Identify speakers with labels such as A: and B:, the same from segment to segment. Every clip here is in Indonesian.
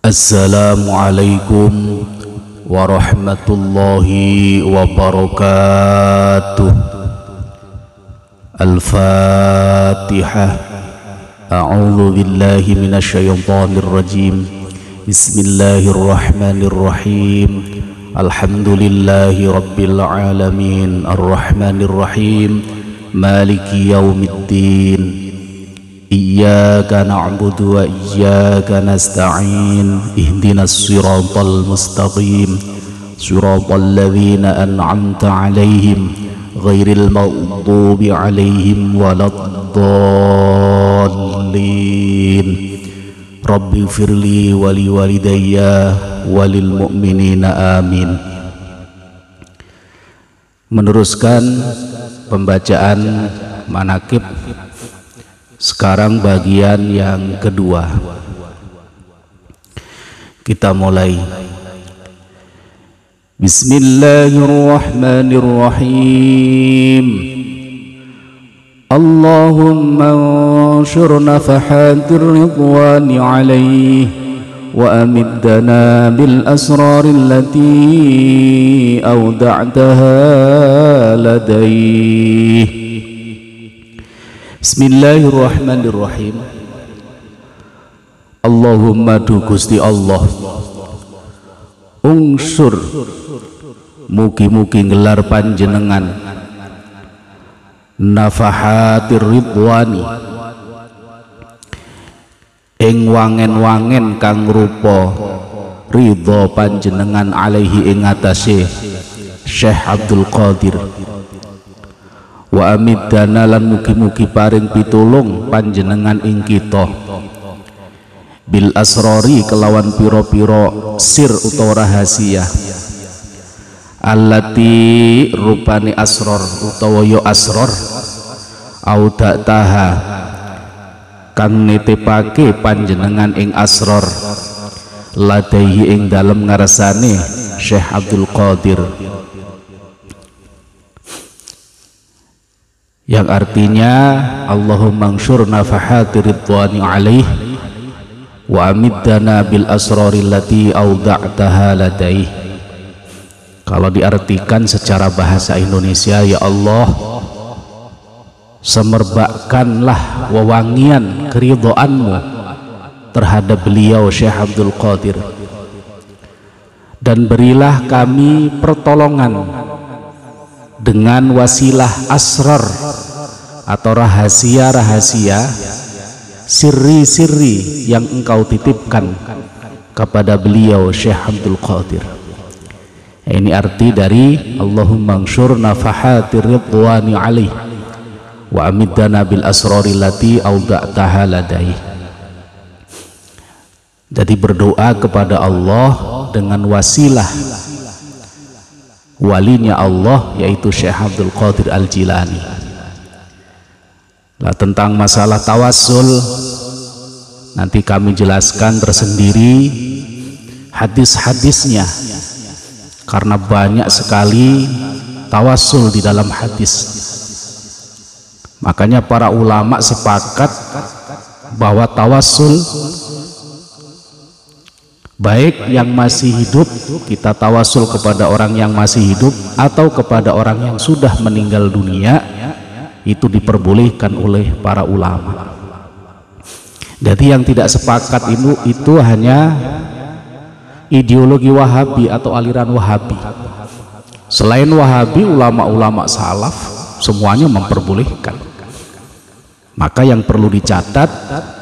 A: Assalamualaikum warahmatullahi wabarakatuh. Al-Fatihah. A'udzu billahi minasyaitonir rajim. Bismillahirrahmanirrahim. Alhamdulillahi rabbil alamin. Arrahmanir rahim. Maliki yaumiddin. Iyyaka na'budu wa iyyaka nasta'in. Ihdinas siratal mustaqim. Siratal ladzina an'amta 'alaihim ghairil maghdubi 'alaihim waladdallin. Rabbi firli wa li walidayya walil mu'minina amin. Meneruskan pembacaan manaqib. Sekarang bagian yang kedua. Kita mulai. Bismillahirrahmanirrahim. Allahumma anshur nafahatir ridwani alaihi wa amiddana bil asraril lati awda'taha ladayhi. Bismillahirrahmanirrahim. Allahumma du Gusti Allah, ungsur mugi-mugi gelar panjenengan nafahatir ridwani ing wangen-wangen kang rupa ridho panjenengan alaihi ing atase Syekh Abdul Qadir. Wa amiddana lan mugi-mugi paring pitulung panjenengan ing kita bil asrori kelawan piro-piro sir utawa rahasia allati rupani asror utawa yo asror auda taha kang nitipake panjenengan ing asror ladaihi ing dalem ngarsane Syekh Abdul Qadir, yang artinya Allahumma anshur nafahati ridwani alaih wa amiddana bil asrari allati awda'taha ladaih. Kalau diartikan secara bahasa Indonesia, ya Allah, semerbakkanlah wewangian keridhaanmu terhadap beliau Syekh Abdul Qadir, dan berilah kami pertolongan dengan wasilah asrar atau rahasia-rahasia, sirri-sirri yang engkau titipkan kepada beliau Syekh Abdul Qadir. Ini arti dari Allahumma anshur nafahatir ridwani alaih wa amiddana bil asrari lati awda'taha ladai. Jadi berdoa kepada Allah dengan wasilah walinya Allah, yaitu Syekh Abdul Qadir Al-Jilani. Nah, tentang masalah tawassul nanti kami jelaskan tersendiri hadis-hadisnya, karena banyak sekali tawassul di dalam hadis. Makanya para ulama sepakat bahwa tawassul baik yang masih hidup, kita tawasul kepada orang yang masih hidup atau kepada orang yang sudah meninggal dunia, itu diperbolehkan oleh para ulama. Jadi yang tidak sepakat itu hanya ideologi Wahabi atau aliran Wahabi. Selain Wahabi, ulama-ulama salaf semuanya memperbolehkan. Maka yang perlu dicatat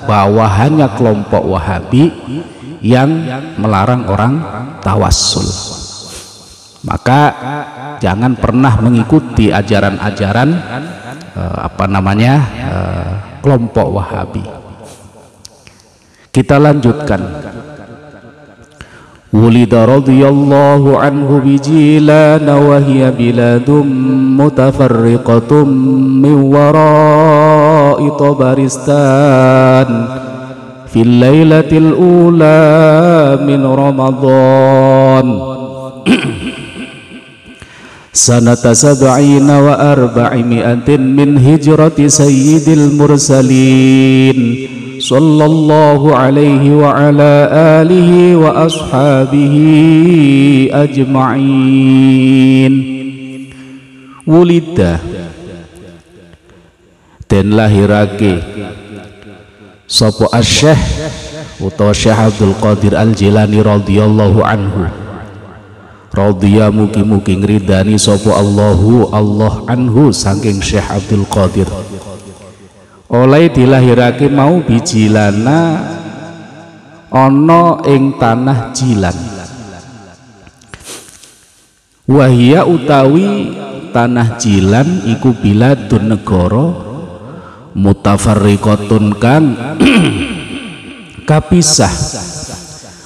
A: bahwa hanya kelompok Wahabi yang melarang orang tawassul. Maka jangan pernah mengikuti ajaran-ajaran kelompok Wahabi. Kita lanjutkan. Wulida radhiyallahu anhu bijilana wa hiya biladum mutafarriqatum min wara'i Tabaristan fil lailatil ula min Ramadan sanata sab'ina wa arba'imi'atin min hijrati sayyidil mursalin sallallahu alaihi wa ala alihi wa ashabihi ajma'in. Wulida den lahirake sapa Asy-Syaikh utawa Syekh Abdul Qadir Al-Jilani radhiyallahu anhu. Radhiya mugi-mugi ngridani sapa Allah anhu saking Syekh Abdul Qadir. Oleh dilahirake mau bijilana ana ing tanah Jilan. Wahia utawi tanah Jilan iku biladun negara mutafarriqatun kang kapisah,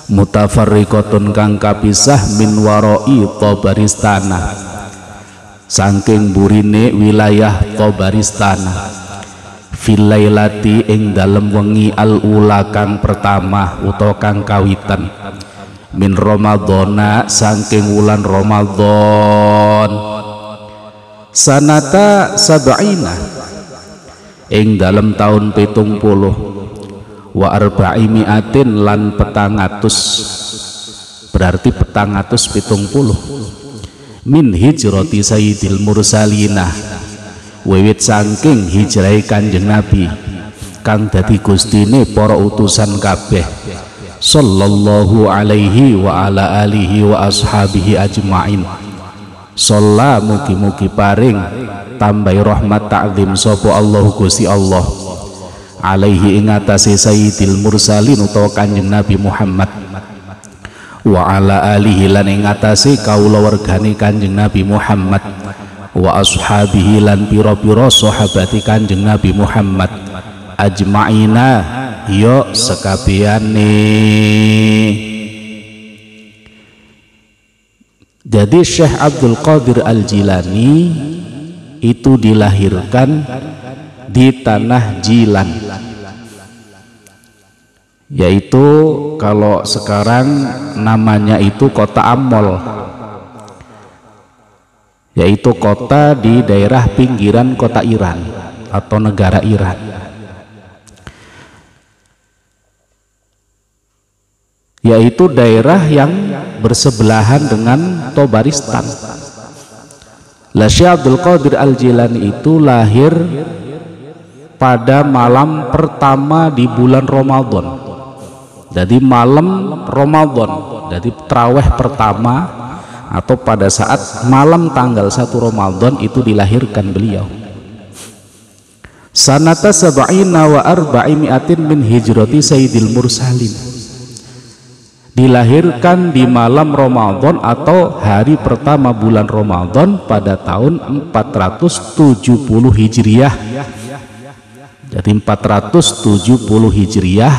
A: mutafarriqatun kang kapisah min waroi Tabaristana saking burine wilayah Tabaristana filailati ing dalem wengi al-ula kang pertama utawa kang kawitan min Ramadhana saking wulan Ramadan sanata sab'ina ing dalem taun 70 wa arba'imiatin lan 400 berarti 470 min hijrati sayyidil mursalina wiwit saking hijrahe Kanjeng Nabi kang dadi gustine para utusan kabeh sallallahu alaihi wa ala alihi wa ashabihi ajma'in. Sholla mugi-mugi paring tambahi rahmat ta'zim sapa Allah Gusti Allah alaihi ing atase sayyidil mursalin utawa Kanjeng Nabi Muhammad wa ala alihi lan ing atase kaula wargane Kanjeng Nabi Muhammad wa ashabihi lan pira-pira sahabati Kanjeng Nabi Muhammad ajma'ina ya sekabehane. Jadi Syekh Abdul Qadir Al-Jilani itu dilahirkan di tanah Jilan, yaitu kalau sekarang namanya itu kota Amol, yaitu kota di daerah pinggiran kota Iran atau negara Iran, yaitu daerah yang bersebelahan dengan Tabaristan. Syekh Abdul Qadir Al-Jilani itu lahir pada malam pertama di bulan Ramadan. Jadi malam Ramadan, jadi traweh pertama atau pada saat malam tanggal 1 Ramadan itu dilahirkan beliau. Sanata sab'ina wa arba'imiatin min hijrati sayyidil mursalin. Dilahirkan di malam Ramadan atau hari pertama bulan Ramadan pada tahun 470 Hijriah. Jadi 470 Hijriah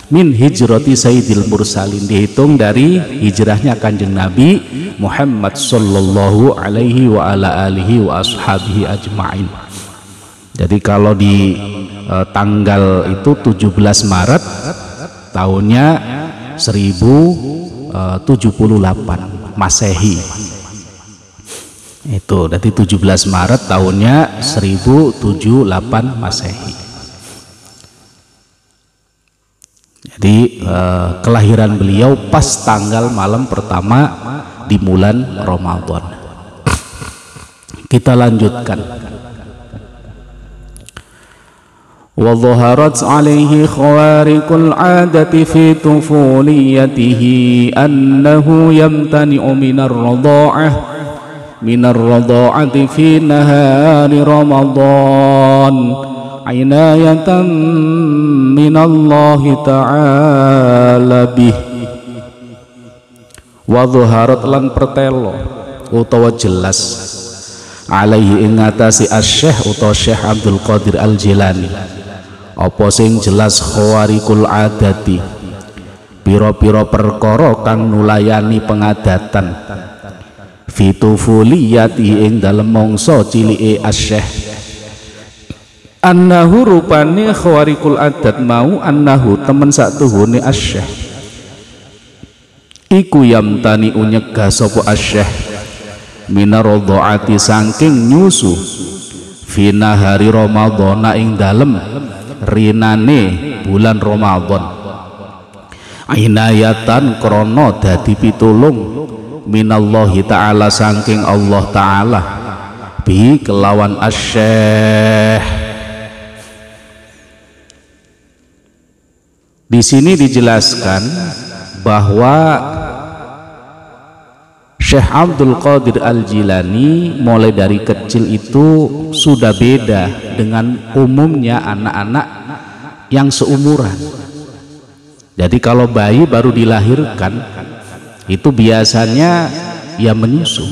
A: min hijrati sayyidil mursalin, dihitung dari hijrahnya Kanjeng Nabi Muhammad sallallahu alaihi wa ala alihi wa ashabihi ajma'in. Jadi kalau di tanggal itu 17 Maret tahunnya 1078 Masehi. Itu dari 17 Maret tahunnya 1078 Masehi. Jadi kelahiran beliau pas tanggal malam pertama di bulan Ramadan. Kita lanjutkan. وظهرت عليه خوارق العادة في طفوليته أنه يمتنع من الرضاعة في نهار رمضان عناية من الله تعالى به. وظهرت lan pertelo utawa jelas alaihi ing ngatasi asy-Syekh utawa Syekh Abdul Qadir Al-Jilani apa sing jelas khawarikul adati, pira-pira perkara kang nulayani pengadatan fitufuliyati ing dalem mangsa cilike asy-Syekh. Annahu rupane khawarikul adat mau annahu temen saktuhune asy-Syekh iku yamtani unyegah sapa asy-Syekh minarodhaati saking nyusu fina hari Ramadhan ing dalem rinane bulan Ramadan, inayatan krono dadi pitulung minallahi ta'ala saking Allah ta'ala bi kelawan asyekh. Di sini dijelaskan bahwa Syekh Abdul Qadir Al-Jilani mulai dari kecil itu sudah beda dengan umumnya anak-anak yang seumuran. Jadi kalau bayi baru dilahirkan itu biasanya ya menyusu.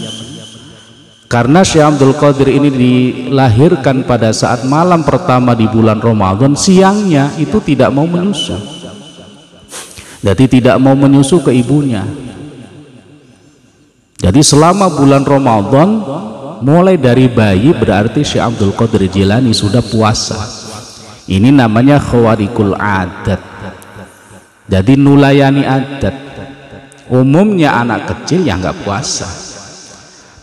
A: Karena Syekh Abdul Qadir ini dilahirkan pada saat malam pertama di bulan Ramadan, siangnya itu tidak mau menyusu. Jadi tidak mau menyusu ke ibunya. Jadi selama bulan Ramadan mulai dari bayi berarti Syekh Abdul Qadir Jilani sudah puasa. Ini namanya khawarikul adat. Jadi nulayani adat. Umumnya anak kecil yang nggak puasa.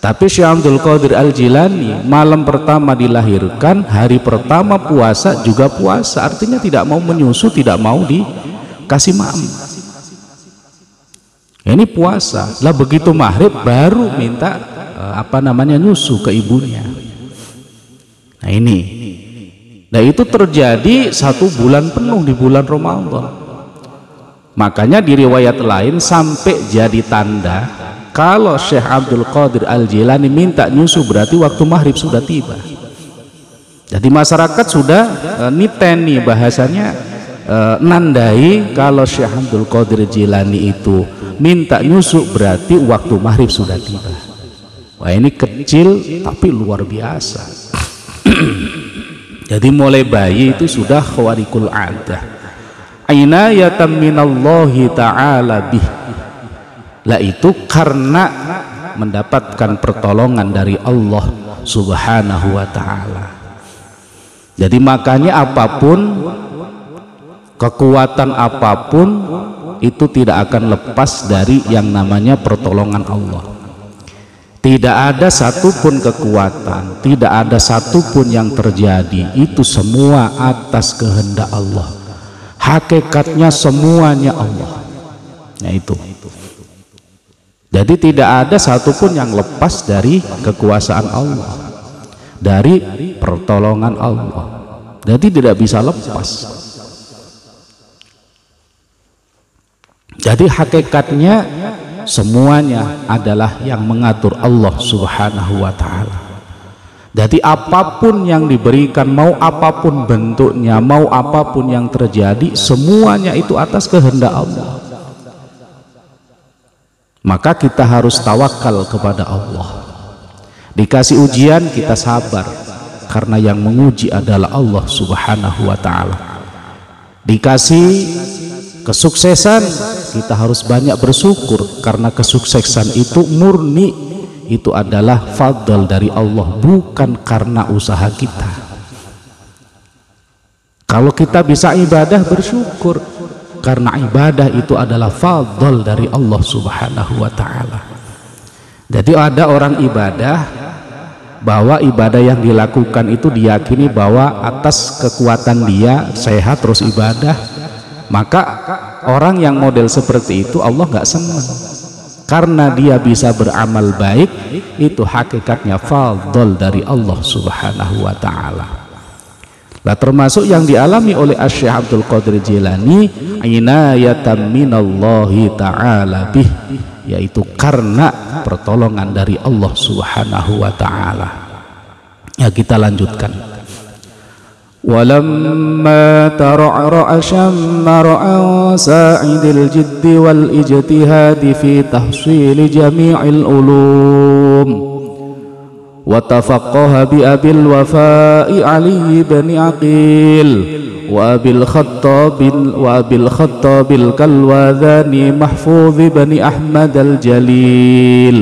A: Tapi Syekh Abdul Qadir Al-Jilani malam pertama dilahirkan, hari pertama puasa juga puasa. Artinya tidak mau menyusu, tidak mau dikasih makan. Ini puasa. Lah begitu maghrib baru minta nyusu ke ibunya. Nah ini. Nah itu terjadi 1 bulan penuh di bulan Ramadan. Makanya di riwayat lain sampai jadi tanda kalau Syekh Abdul Qadir Al-Jilani minta nyusu berarti waktu maghrib sudah tiba. Jadi masyarakat sudah niteni bahasanya, nandai kalau Syekh Abdul Qadir Jilani itu minta nyusu berarti waktu maghrib sudah tiba. Wah ini kecil tapi luar biasa. Jadi mulai bayi itu sudah khawarikul adah, inayatan minallahi ta'ala bih. Lah itu karena mendapatkan pertolongan dari Allah subhanahu wa ta'ala. Jadi makanya apapun, kekuatan apapun itu tidak akan lepas dari yang namanya pertolongan Allah. Tidak ada satupun kekuatan, tidak ada satupun yang terjadi, itu semua atas kehendak Allah. Hakikatnya semuanya Allah. Nah itu. Jadi tidak ada satupun yang lepas dari kekuasaan Allah, dari pertolongan Allah. Jadi tidak bisa lepas. Jadi hakikatnya semuanya adalah yang mengatur Allah subhanahu wa ta'ala. Jadi apapun yang diberikan, mau apapun bentuknya, mau apapun yang terjadi, semuanya itu atas kehendak Allah. Maka kita harus tawakal kepada Allah. Dikasih ujian kita sabar, karena yang menguji adalah Allah subhanahu wa ta'ala. Dikasih kesuksesan kita harus banyak bersyukur, karena kesuksesan itu murni itu adalah fadl dari Allah, bukan karena usaha kita. Kalau kita bisa ibadah bersyukur, karena ibadah itu adalah fadl dari Allah subhanahu wa ta'ala. Jadi ada orang ibadah, bahwa ibadah yang dilakukan itu diyakini bahwa atas kekuatan dia sehat terus ibadah, maka orang yang model seperti itu Allah nggak senang, karena dia bisa beramal baik, itu hakikatnya fadl dari Allah subhanahu wa ta'ala. Nah termasuk yang dialami oleh Syekh Abdul Qadir Jilani, inayatan minallahi ta'ala bih, yaitu karena pertolongan dari Allah subhanahu wa ta'ala. Ya kita lanjutkan. ولما ترعرع شمرع ساعد الجد والاجتهاد في تحصيل جميع العلوم وتفقه بأبي الوفاء علي بن عقيل وأبي الخطاب الكلواذاني محفوظ بن أحمد الجليل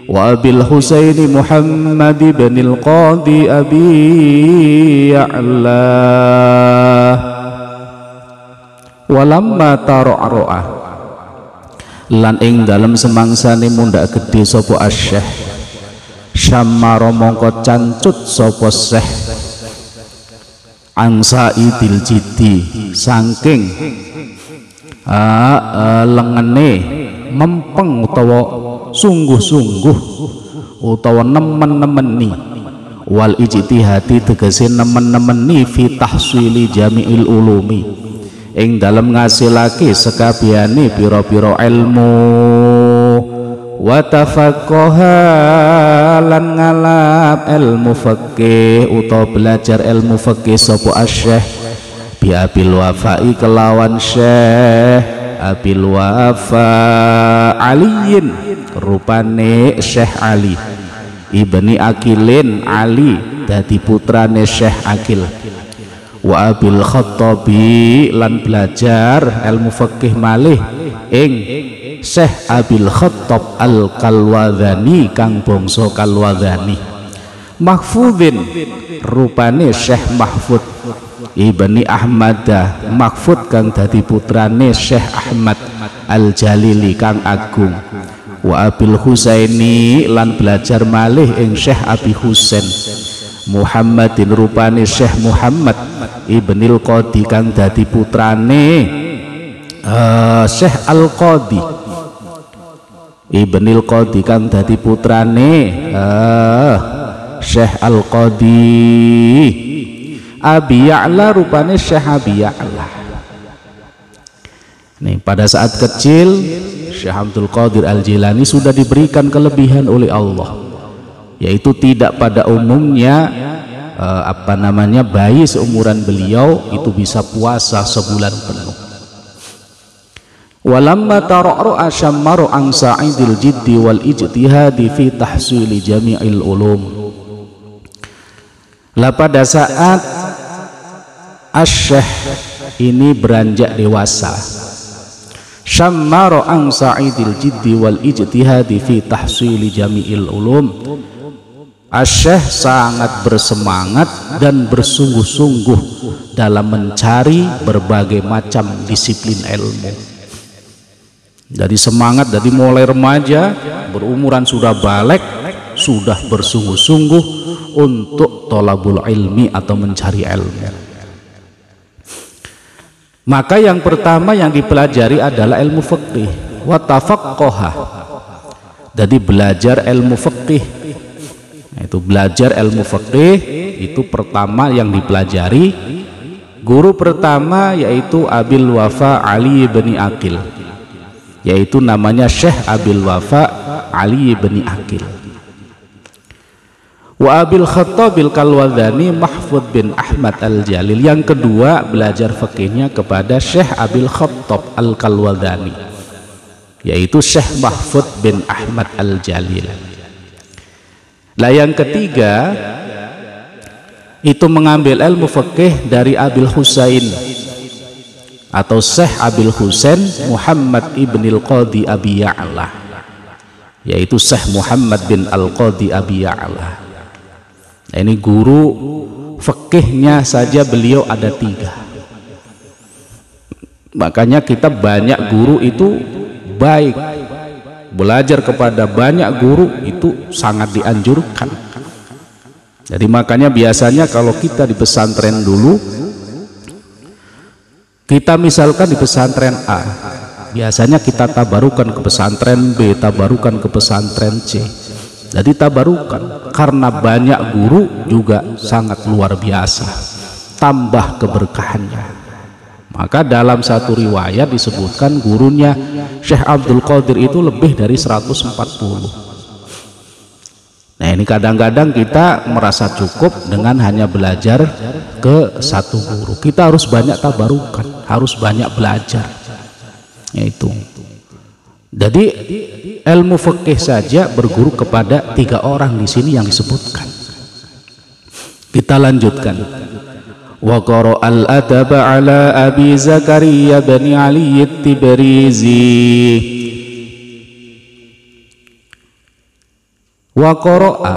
A: وأبي الحسين محمد بن القاضي أبي يعلى walamma taro'ro'ah lan ing dalam semangsane mundak gede sopo asyekh syamaro mongko cancut sopo syekh Angsaidil jiddi saking lengene mempeng utawa sungguh-sungguh utawa nemen-nemeni, wal ijtihadi tegese nemen-nemeni fi tahsili jami'il ulumi ing dalem ngasilake sekabehane pira-pira ilmu, wa tafaqqaha lan ngalap ilmu fikih utawa belajar ilmu fikih sapa asyekh bi abil wafai kelawan syekh abil wafa aliyin rupane syekh Ali ibni Akilin, Ali dadi putrane syekh Akil, wa abil Khattabi lan belajar ilmu fikih malih ing Syekh Abil Khattab Al-Kalwadhani kang bangsa Kalwadhani, Mahfudin rupane Syekh Mahfud ibni Ahmad Mahfud kang dadi putrane Syekh Ahmad Al-Jalili kang agung, wa Abil Husaini lan belajar malih ing Syekh Abi Husain Muhammadin rupane Syekh Muhammad ibnil Qadi kang dadi putrane Syekh Al-Qadi ibnil Qadi kang dadi putrane Syekh Al-Qadi Abi Ya'la rupane Syekh Abi Ya'la. Nih, pada saat kecil Syekh Abdul Qadir Al-Jilani sudah diberikan kelebihan oleh Allah, yaitu tidak pada umumnya bayi seumuran beliau itu bisa puasa sebulan penuh. Walamma tara'ra asyammaru an sa'idil jiddi wal ijtihadi fi tahsili jami'il ulum. Lah pada saat Asy-Syekh ini beranjak dewasa, syammaru an sa'idil jiddi wal ijtihadi fi tahsili jami'il ulum, Asy-Syekh sangat bersemangat dan bersungguh-sungguh dalam mencari berbagai macam disiplin ilmu. Dari semangat dari mulai remaja, berumuran sudah balik, sudah bersungguh-sungguh untuk thalabul ilmi atau mencari ilmu. Maka yang pertama yang dipelajari adalah ilmu fikih, wa tafaqqaha. Jadi belajar ilmu fikih. Itu belajar ilmu fikih itu pertama yang dipelajari. Guru pertama yaitu Abil Wafa Ali bin Akil, yaitu namanya Syekh Abil Wafa Ali bin Akil. Wa Abil Khattabil Kalwadhani Mahfud bin Ahmad Al-Jalil. Yang kedua belajar fikihnya kepada Syekh Abil Khattab Al-Kalwadhani, yaitu Syekh Mahfud bin Ahmad Al-Jalil. Lah yang ketiga itu mengambil ilmu fikih dari Abil Husain atau Syekh Abil Husain Muhammad ibnil Qadi Abi Ya'la, yaitu Syekh Muhammad bin Al-Qadi Abi Ya'la. Nah, ini guru fikihnya saja beliau ada 3. Makanya kita banyak guru itu baik, belajar kepada banyak guru itu sangat dianjurkan. Jadi makanya biasanya kalau kita di pesantren dulu, kita misalkan di pesantren A, biasanya kita tabarukan ke pesantren B, tabarukan ke pesantren C. Jadi tabarukan karena banyak guru juga sangat luar biasa, tambah keberkahannya. Maka dalam satu riwayat disebutkan gurunya Syekh Abdul Qadir itu lebih dari 140. Nah ini kadang-kadang kita merasa cukup dengan hanya belajar ke satu guru. Kita harus banyak tabarukan, harus banyak belajar. Yaitu. Jadi ilmu fikih saja berguru kepada 3 orang di sini yang disebutkan. Kita lanjutkan. Wa qara al-adaba ala Abi Zakaria bin Ali at-Tibrizi. Wa qara'a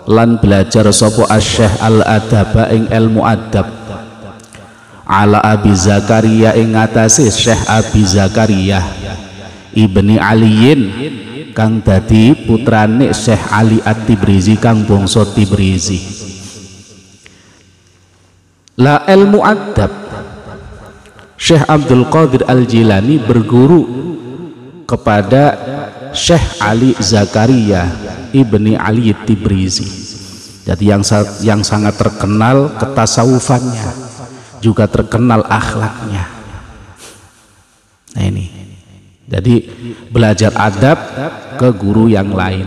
A: lan belajar sapa Asy-Syekh al-adaba ing ilmu adab ala Abi Zakaria ing atase Syekh Abi Zakaria ibni Aliyin kang dadi putrane Syekh Ali at-Tibrizi kang bangsa Tibrizi. La ilmu adab, Syekh Abdul Qadir Al-Jilani berguru kepada Syekh Ali Zakaria Ibni Ali Tibrizi. Jadi yang sangat terkenal ketasawufannya, juga terkenal akhlaknya. Nah ini, jadi belajar adab ke guru yang lain.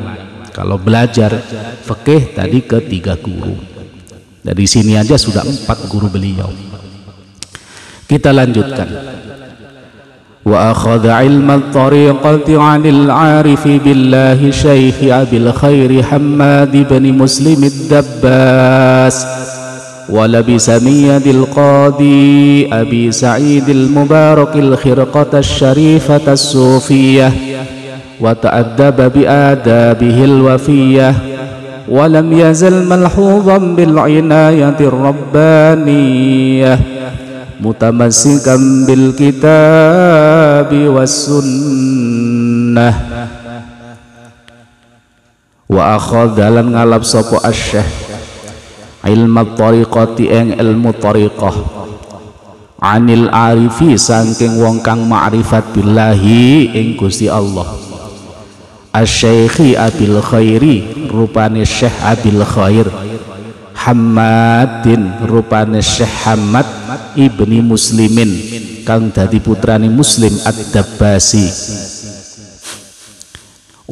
A: Kalau belajar fikih tadi ke 3 guru. Dari sini aja sudah 4 guru beliau. Kita lanjutkan. Wa akhadha ilma at-tariqati 'anil 'arifi billahi Syekh Abil Khair Hammad bin Muslim ad-Dabbas wa labisa min yadil qadi Abi Sa'id al-Mubarak al-khirqata asy-syarifata as-sufiyyah wa ta'addaba bi adabihi al-wafiyyah wa lam yazal malhuzan bil 'inayati ar-rabbaniyah mutamassikan bil kitabi was sunnah. Wa akhadha lan ngalap sapa asy-syekh ilmu tariqati ing ilmu tariqah anil arifi saking wong kang ma'rifat billahi ing Gusti Allah. Asy-syekhi Abil Khairi rupane Syekh Abil Khair, Hammadin rupane Syekh Hammad Ibni Muslimin kang dadi putrane Muslim ad-Dabbasi.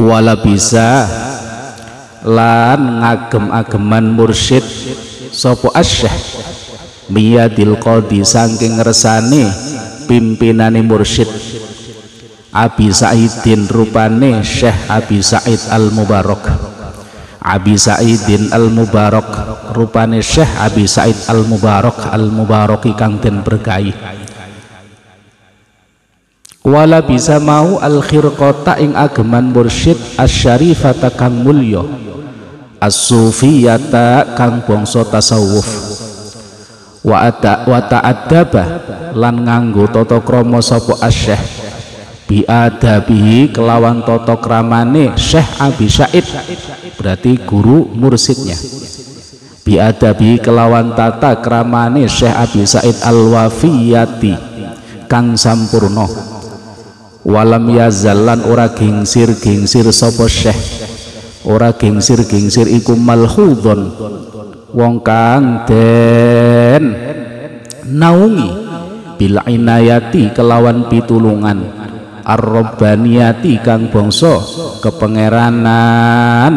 A: Wala bisa lan ngagem-ageman mursyid sapa asy-syekh miyadil qadi saking ngersane pimpinane mursyid Abi Sa'idin rupane Syekh Abi Sa'id Al-Mubarak. Abi Sa'idin Al-Mubarak rupane Syekh Abi Sa'id Al-Mubarak, Al-Mubaraki kang den berkahi. Wala bisa mau al-khirqata ing ageman mursyid asy-syarifata kang mulya as-sufiyata kang bangsa tasawuf. Wa ta'addaba lan nganggo tata krama sapa asy-syekh biadabihi kelawan tata kramane Syekh Abi Sa'id, berarti guru mursidnya. Biadabihi kelawan tata kramane Syekh Abi Sa'id al-Wafiyati kang sampurna. Walam yazallan ora gingsir-gingsir sapa Syekh, ora gingsir-gingsir iku malhudon wong kang den naungi bil inayati kelawan pitulungan ar-rabbaniyati kang bangsa kepengeranan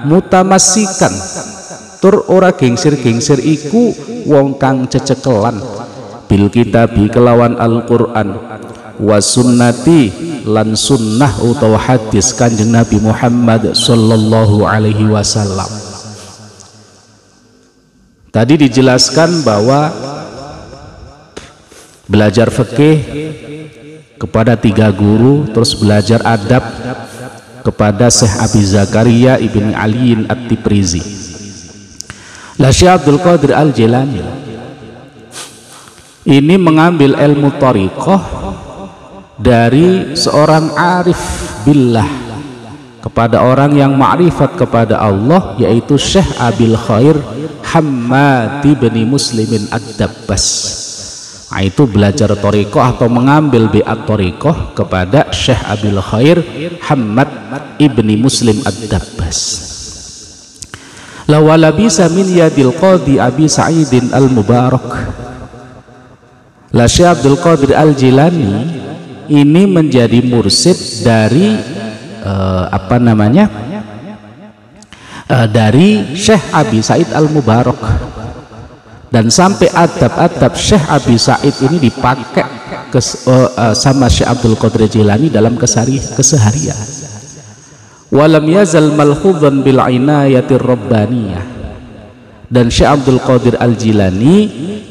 A: mutamassikan tur ora gengsir-gengsir iku wong kang cecekelan bil kitabi kelawan Al-Qur'an wa sunnati lan sunnah utawa hadis Kanjeng Nabi Muhammad sallallahu alaihi wasallam. Tadi dijelaskan bahwa belajar fikih kepada 3 guru, terus belajar adab kepada Syekh Abi Zakaria Ibni Ali At-Tibrizi. Lah Syekh Abdul Qadir Al-Jilani ini mengambil ilmu thariqah dari seorang arif billah kepada orang yang ma'rifat kepada Allah, yaitu Syekh Abil Khair Hammad bin Muslimin ad-Dabbas. Nah, itu belajar thariqah atau mengambil bi'at thariqah kepada Syekh Abil Khair Hammad Ibni Muslim ad-Dabbas. La wala bisa min yadil qadi Abi Sa'idin Al-Mubarak. La Syekh Abdul Qadir Al-Jilani ini menjadi mursid dari dari Syekh Abi Sa'id Al-Mubarak. Dan sampai adab-adab Syekh Abi Sa'id ini dipakai sama Syekh Abdul Qadir Jilani dalam keseharian. Walam yazal malhudhan bil inayatir rabbaniyah. Dan Syekh Abdul Qadir Al-Jilani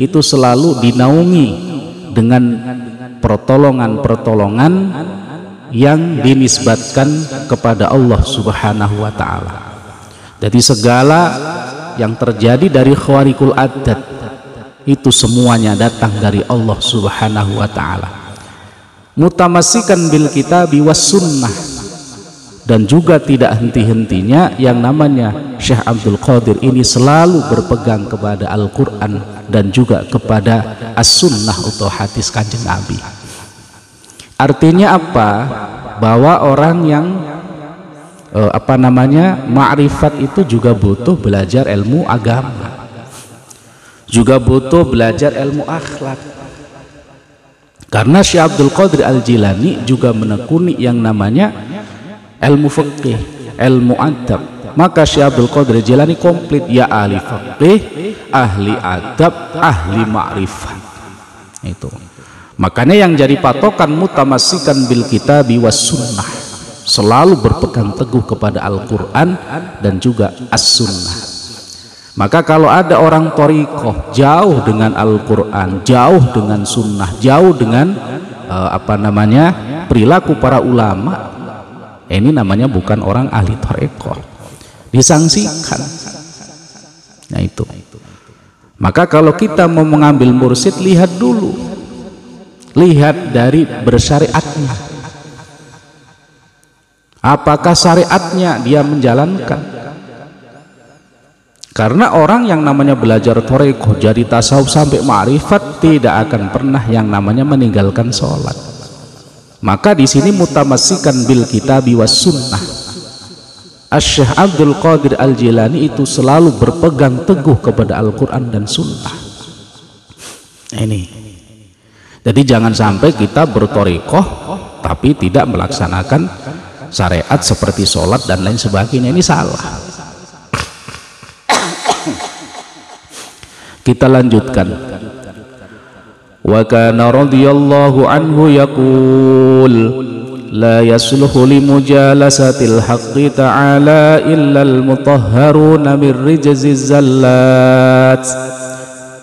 A: itu selalu dinaungi dengan pertolongan-pertolongan yang dinisbatkan kepada Allah Subhanahu wa ta'ala. Jadi segala yang terjadi dari khawariqul adat itu semuanya datang dari Allah Subhanahu wa ta'ala. Mutamassikan bil kitabi was sunnah, dan juga tidak henti-hentinya yang namanya Syekh Abdul Qadir ini selalu berpegang kepada Al-Quran dan juga kepada As-Sunnah atau hadis Kanjeng Nabi. Artinya apa? Bahwa orang yang ma'rifat itu juga butuh belajar ilmu agama, juga butuh belajar ilmu akhlak. Karena Syekh Abdul Qadir Al-Jilani juga menekuni yang namanya ilmu fikih, ilmu adab. Maka Syekh Abdul Qadir Al-Jilani komplit, ya ahli fikih, ahli adab, ahli ma'rifat. Itu. Makanya yang jadi patokan mutamassikan bil kitabi was sunnah, selalu berpegang teguh kepada Al-Quran dan juga as-sunnah. Maka kalau ada orang thariqah jauh dengan Al-Quran, jauh dengan sunnah, jauh dengan perilaku para ulama, ini namanya bukan orang ahli thariqah, disangsikan. Nah itu. Maka kalau kita mau mengambil mursyid, lihat dulu, lihat dari bersyariatnya, apakah syariatnya dia menjalankan. Karena orang yang namanya belajar thariqah, jadi tasawuf sampai ma'rifat, tidak akan pernah yang namanya meninggalkan sholat. Maka di sini mutamassikan bil kitabi was sunnah. Syekh Abdul Qadir Al-Jilani itu selalu berpegang teguh kepada Al-Quran dan sunnah. Ini. Jadi jangan sampai kita berthariqah tapi tidak melaksanakan syariat seperti sholat dan lain sebagainya. Ini salah. Kita lanjutkan. Wa kana radhiyallahu anhu yaqul la yasluhu li mujalasatil haqqi ta'ala illa al mutahharuna min rijziz zallat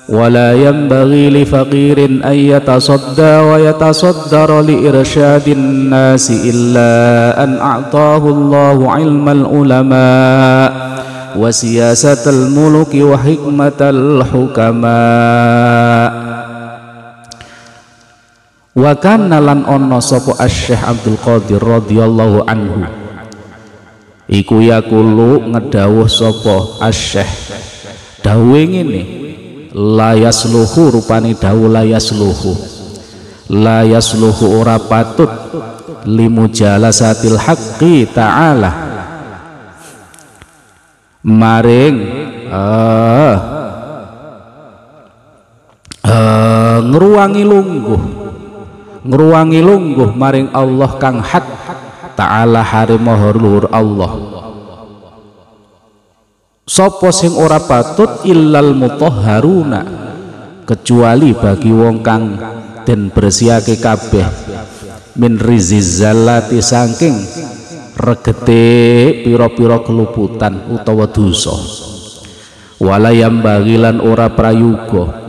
A: wa la yanbaghi li faqirin an yatasadda wa yatasaddara li irsyadin nasi illa an a'tahu Allahu ilmal ulama wa siyasatal muluki wa hikmatal hukama. Wa kana lan ono sapa Syekh Abdul Qadir radhiyallahu anhu iku yaqulu ngedawuh sapa Syekh dawuhe ngene, la yasluhu, rupane dawuh la yasluhu, la yasluhu ora patut limujalasatil haqqi ta'ala maring ngruwangi lungguh maring Allah kang hak ta'ala hari maha luhur Allah. Sapa sing ora patut illal mutahharuna, kecuali bagi wong kang den bersihake kabeh min riziz zallati saking regete pira-pira keluputan utawa dosa. Walayam bagilan ora prayoga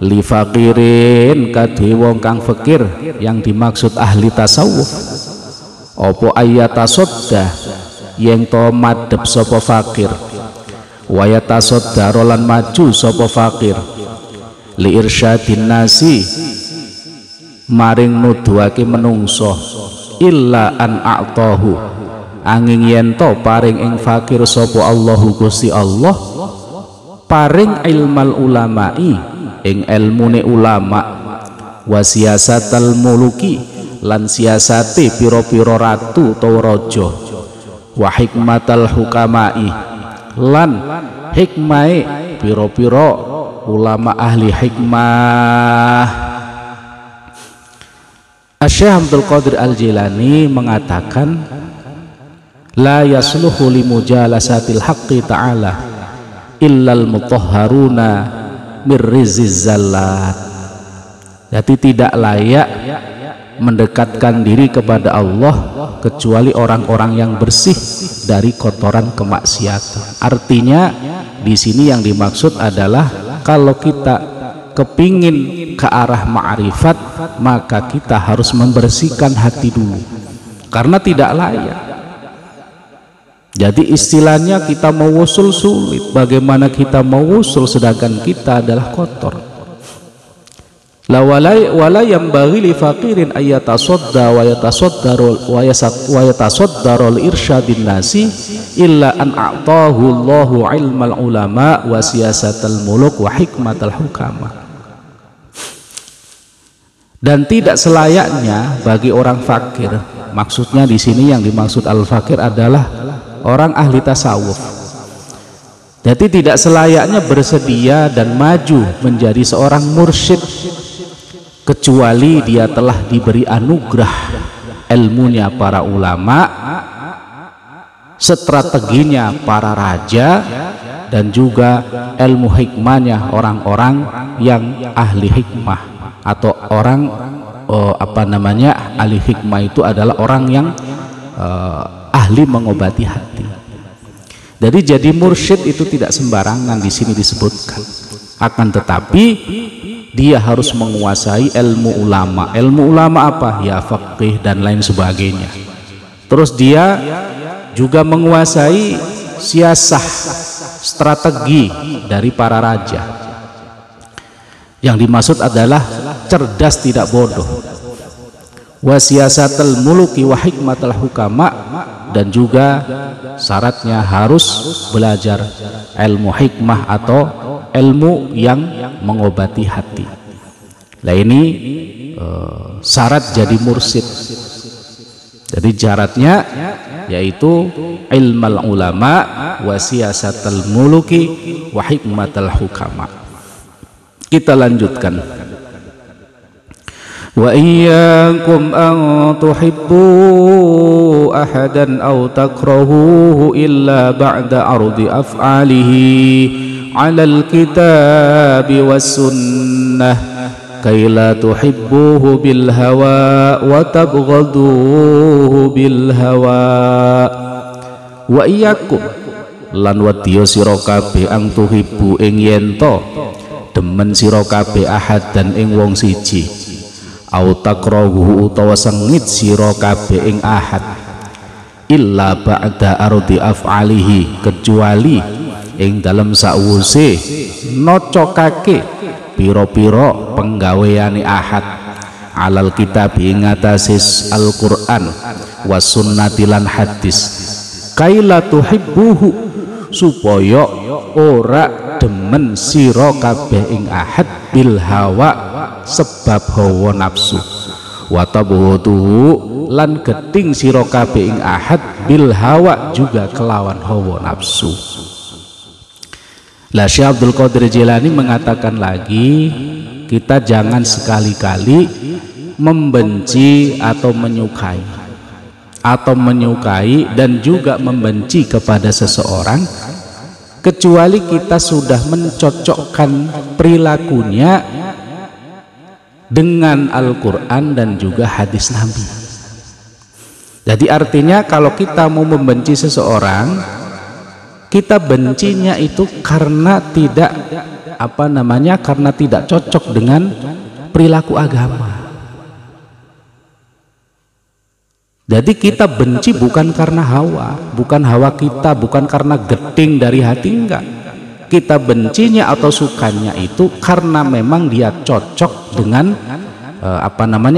A: li faqirin kadhe wong kang fakir, yang dimaksud ahli tasawuf apa ayatasodda yang to madhep sapa fakir, wayatasoddaro lan maju sapa fakir li irsyadin nasi maring nuduhake menungso illa an a'tahu angin yen to paring ing fakir sapa Allahu Gusti Allah paring ilmal ulama'i ing ilmune ulama wa siyasatal muluki lan siasate pira-pira ratu utawa raja wa hikmatal hukama'i lan hikmahe pira-pira ulama ahli hikmah. Syekh Abdul Qadir Al-Jilani mengatakan la yasluhu li mujalasatil haqqi ta'ala illal mutahharuna mirriziz zallat. Jadi tidak layak mendekatkan diri kepada Allah kecuali orang-orang yang bersih dari kotoran kemaksiatan. Artinya di sini yang dimaksud adalah kalau kita kepingin ke arah ma'rifat, maka kita harus membersihkan hati dulu, karena tidak layak. Jadi istilahnya kita mau wusul sulit. Bagaimana kita mau wusul sedangkan kita adalah kotor? La wala yambaghi li faqirin ayatasadda wa yatasaddaru irsyadin nasi illa an a'tahu Allahu ilmal ulama wa siyasatal muluk wa hikmatal hukama. Dan tidak selayaknya bagi orang fakir, maksudnya di sini yang dimaksud al-fakir adalah orang ahli tasawuf. Jadi tidak selayaknya bersedia dan maju menjadi seorang mursyid kecuali dia telah diberi anugerah ilmunya para ulama, strateginya para raja, dan juga ilmu hikmahnya orang-orang yang ahli hikmah, atau orang ahli hikmah itu adalah orang yang ahli mengobati hati. Jadi mursyid itu tidak sembarangan di sini disebutkan. Akan tetapi dia harus menguasai ilmu ulama. Ilmu ulama apa? Ya faqih dan lain sebagainya. Terus dia juga menguasai siasah, strategi dari para raja. Yang dimaksud adalah cerdas tidak bodoh. Wa siyasatul muluki wa hikmatul hukama, dan juga syaratnya harus belajar ilmu hikmah atau ilmu yang mengobati hati. Nah ini syarat jadi mursyid. Jadi syaratnya yaitu ilmal ulama wa siyasatul muluki wa hikmatul hukama. Kita lanjutkan. Wa iyyakum an tuhibbu ahadan aw takrahuhu illa ba'da ardi af'alihi 'alal kitabi was sunnah kay la tuhibbuhu bil hawa wa tabghaduhu bil hawa. Wa iyyakum lan wadiya sira kabeh ang tuhibbu ing yen to demen sira kabeh ahad dan ing wong siji, au takrahu utawa sengit sira kabeh ing ahad, illa ba'da ardi af'alihi kecuali ing dalem sakwuse nocokake pira-pira penggaweane ahad, alal kitab ing atase Al-Qur'an was sunnati lan hadis, kaila tuhibbuhu supaya ora demen sira kabeh ing ahad bil hawa sebab hawa nafsu, wa tabghutuhu lan geting sira kabeh ing ahad bil hawa juga kelawan hawa nafsu. Lah Syekh Abdul Qadir Jilani mengatakan lagi, kita jangan sekali-kali membenci atau menyukai dan juga membenci kepada seseorang kecuali kita sudah mencocokkan perilakunya dengan Al-Quran dan juga hadis Nabi. Jadi artinya kalau kita mau membenci seseorang, kita bencinya itu karena tidak karena tidak cocok dengan perilaku agama. Jadi kita benci bukan karena hawa, bukan hawa kita, bukan karena geting dari hati, enggak. Kita bencinya atau sukanya itu karena memang dia cocok dengan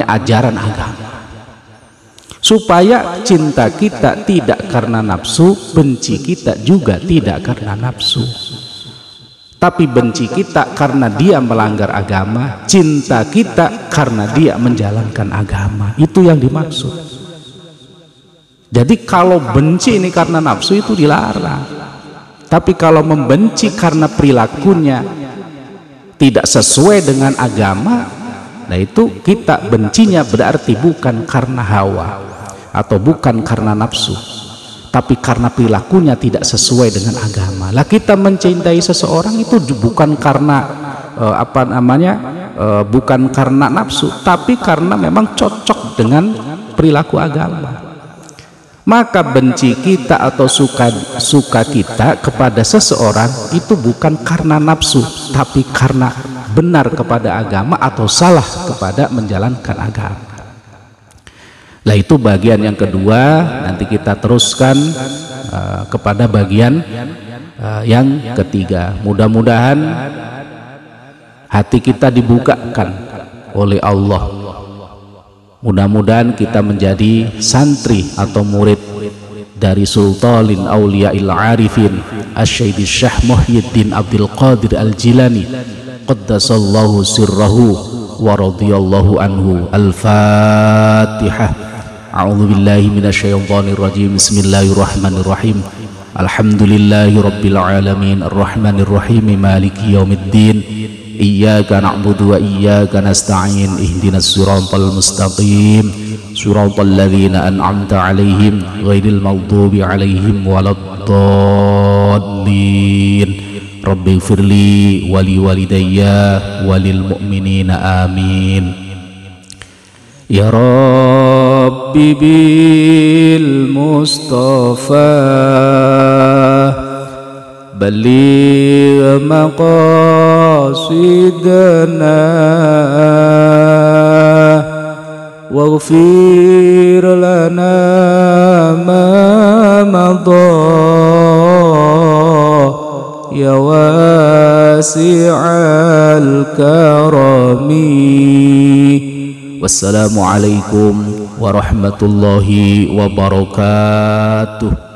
A: ajaran agama. Supaya cinta kita tidak karena nafsu, benci kita juga tidak karena nafsu. Tapi benci kita karena dia melanggar agama, cinta kita karena dia menjalankan agama. Itu yang dimaksud. Jadi kalau benci ini karena nafsu itu dilarang. Tapi kalau membenci karena perilakunya tidak sesuai dengan agama, nah itu kita bencinya berarti bukan karena hawa atau bukan karena nafsu, tapi karena perilakunya tidak sesuai dengan agama. Lah kita mencintai seseorang itu bukan karena bukan karena nafsu, tapi karena memang cocok dengan perilaku agama. Maka benci kita atau suka kita kepada seseorang itu bukan karena nafsu, tapi karena benar kepada agama atau salah kepada menjalankan agama. Nah itu bagian yang kedua. Nanti kita teruskan kepada bagian yang ketiga. Mudah-mudahan hati kita dibukakan oleh Allah. Mudah-mudahan kita menjadi santri atau murid dari Sultanul Auliyail Arifin Asy-Syaikh Syekh Muhyiddin Abdul Qadir Al-Jilani qaddasallahu sirrahu wa radhiyallahu anhu. Al-Fatihah. A'udzu billahi minasyaitonir rajim. Bismillahirrahmanirrahim. Alhamdulillahi rabbil alamin arrahmanir rahim maliki yaumiddin. Iyyaka na'budu wa iyyaka nasta'in. Ihdinas siratal mustaqim. Siratal ladzina an'amta 'alaihim ghairil maghdubi 'alaihim waladdallin. Rabbighfirli wa li walidayya wa lil mu'minina amin. Ya Rabbi bil Mustafa baligh maqasidana waghfir lana ma madha ya wasi'al karami. Wassalamualaikum warahmatullahi wabarakatuh.